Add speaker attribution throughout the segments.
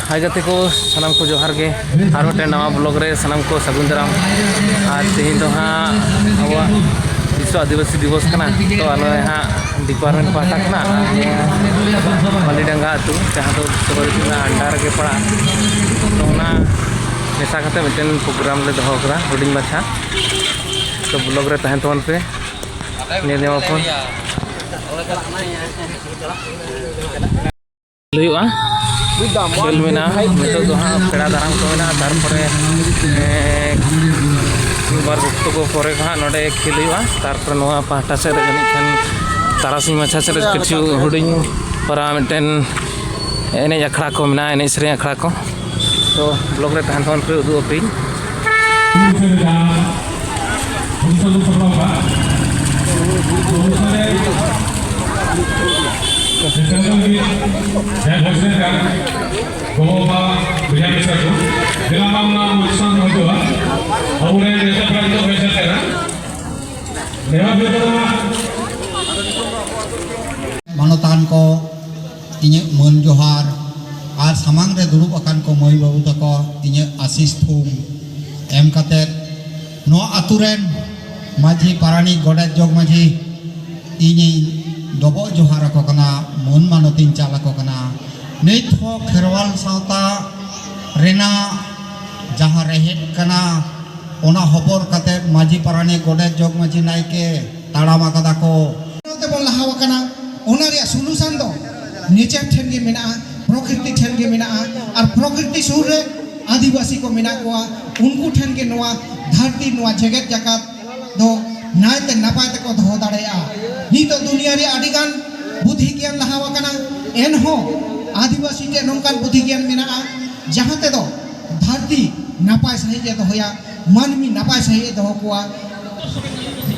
Speaker 1: हाय गति को सनम को जोहार के और मिट्टे नवा ब्लॉग रे सनम को सगुन दाराम और तेहन तो हाँ अब विश्व आदिवासी दिवस कना तो आलो हाँ डिपार्टमेंट पाटा कना मालीडांगा आतु जहाँ तो अंडार के पड़ा तो मेसा करते मिट्टन प्रोग्राम ले दहो करा हुडिंग माछा तो ब्लॉग रे तहन तवन पे नेल फोन लुआ खेल में नितो तो हाँ पेड़ा दाराम को मेना तारपरे बार वक्त को परे हाँ नोडे खेल हुआ तारपरे नोआ पाटा से जानिखान तारासिंह माछा से किछु हुडिंग परा मिट्टन एने अखड़ा को मेना एने सेरें अखड़ा को तो ब्लॉग रे तहन तवन पे उदु अपी
Speaker 2: मानतान को इन्हें मन जोहार और सामांग रे दुरुब अकान को मई बाबू तको इन्हें आशीष थूम एम कते नो आतुरेन माझी पारानी गोडेत जोग माझी इन्हें डबो जोहार को कना मन मानतिन चाला को कना नित हो खेरवाल सावता रेना जहाँ रहेत कना ओना हबर कते माझी पारानी गोडेत जोग माझी नायके ताड़ामा कदा को ते बोल लहाव कना ओना रे सोलुशन दो नेचर ठेन गे मेना प्रकृति ठेन गे मेना और प्रकृति सुर रे आदिवासी को मेना कोआ उनको ठेन गे नोआ धरती नोआ जगत जगत दो नायते नपाय तक दो दाड़ेया नी तो दुनिया रे आदिगान बुद्धि ज्ञान लहाव कना एन हो आदिवासी के नोंकान बुद्धि ज्ञान मेना जहाँ ते दो धरती नपाय सही जे दोया मानवी नपाय सही दो कोआ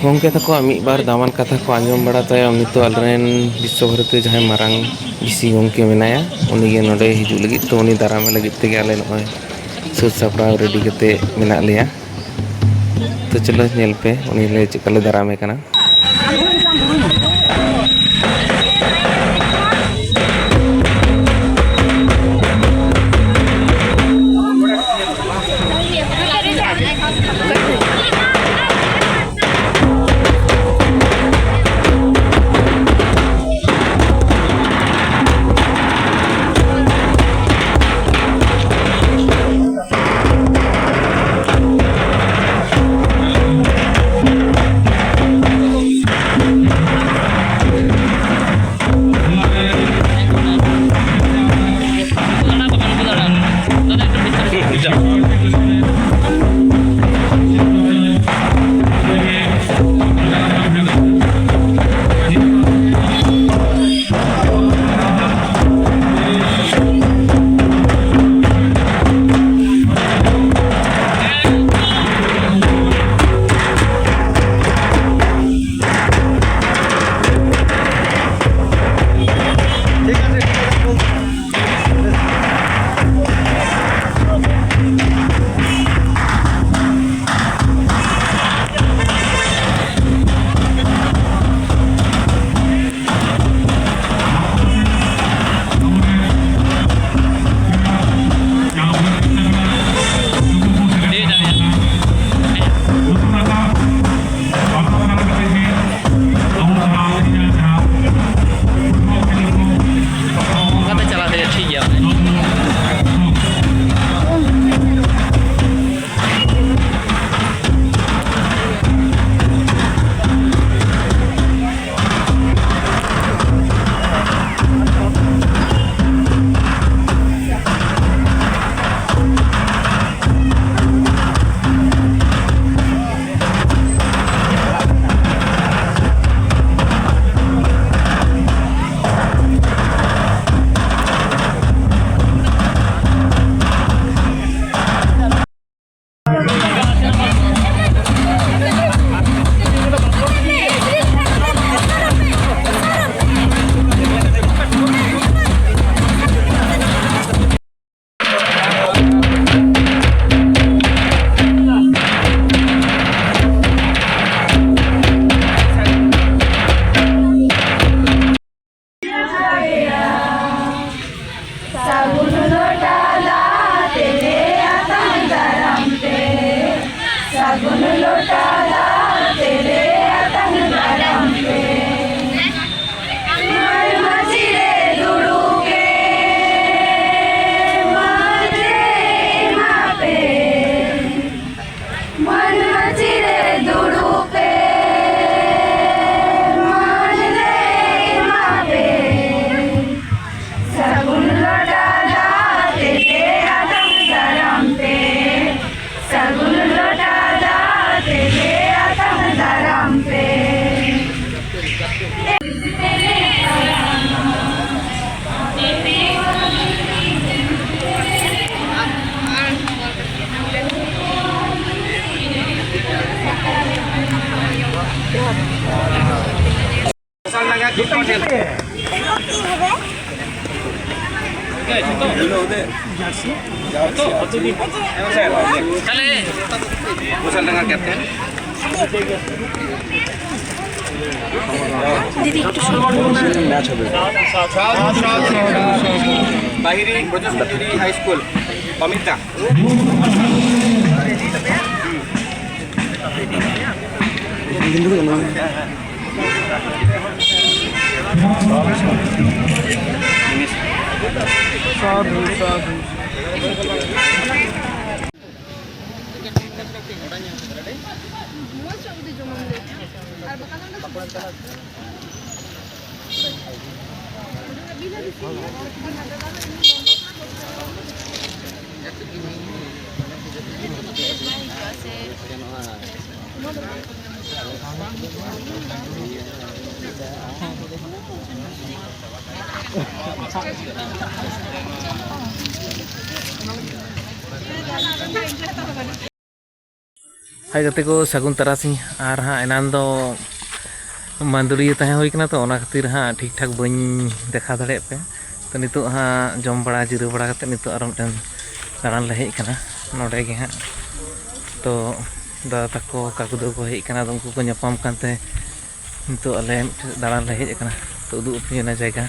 Speaker 1: गंके तक मिद बार दामान कथा को आंजम बड़ा तायम नितो आलरेन विश्वभारती जहाँ मारांग बिसी गंके मेनाया उनीगे नोडे हिजु लगी तो उनी दारामे लगी तेगे आले नय सात सापड़ा रेडी कते मेना लिया तो चलो नेल पे उनी ले चकले दारामे कना
Speaker 3: বাহিরি Brajasundari high school Amita
Speaker 1: Hai kate ko sagun tarasing ar ha enan do manduriya tahe hoy kana to ona khatir ha thik thak bañ dekha dare pe to nitu ha jom bada jiru bada kate nitu aro miten daran le hej kana node ge ha to da tako kaku do ko hej kana unku ko nyapam kante nitu ale daran le hej kana to udu upi na jayga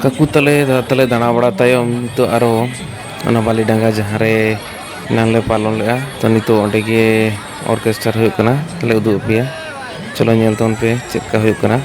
Speaker 1: kaku tale dana bada tayom nitu aro ona bali danga jahan re nan le palon lea to nitu onde ge orchestra hoyuk kana tale udu upiya chalo nyel ton pe chet ka hoyuk kana